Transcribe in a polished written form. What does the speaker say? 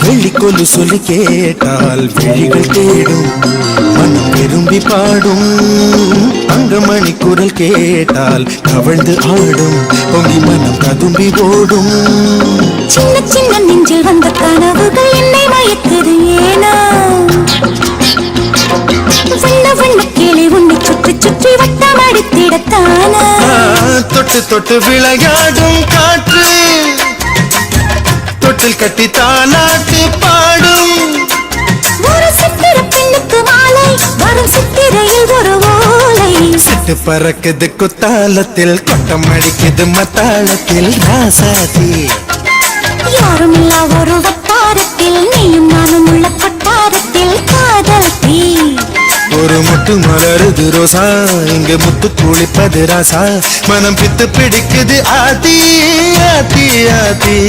வெள்ளிக்கொலு சொல்லி கேட்டால் விழிகள் தேடும் மனம் விரும்பி பாடும் தங்கமணி குரல் கேட்டால் கவழ்ந்து ஆடும் பொங்கி மனம் கதும்பி ஓடும் சின்ன சின்ன நெஞ்சில் வந்த கனவுகள் என்னை மயக்குது ஏனா வண்ண வண்ண கிளி உன்னை சுற்றி சுற்றி வட்டம் அடித்திடத்தானா தொட்டு தொட்டு விளையாடும் காற்று தொட்டில் கட்டி தாலாட்டு பாடும் ஒரு சித்திர பெண்ணுக்கு மாலை வரும் சித்திரையில் ஒரு ஓலை சிட்டு பறக்குது குத்தாலத்தில் கொட்டம் அடிக்குது மத்தாளத்தில் ராசாதி யாரும் இல்லா ஒரு வட்டாரத்தில் நீயும் நானும் உள்ள கொட்டாரத்தில் காதல் தீ ஒரு முட்டு மலருது ரோசா இங்கு முத்து குளிப்பது ராசா மனம் பித்து பிடிக்குது ஆதி ஆதி ஆதி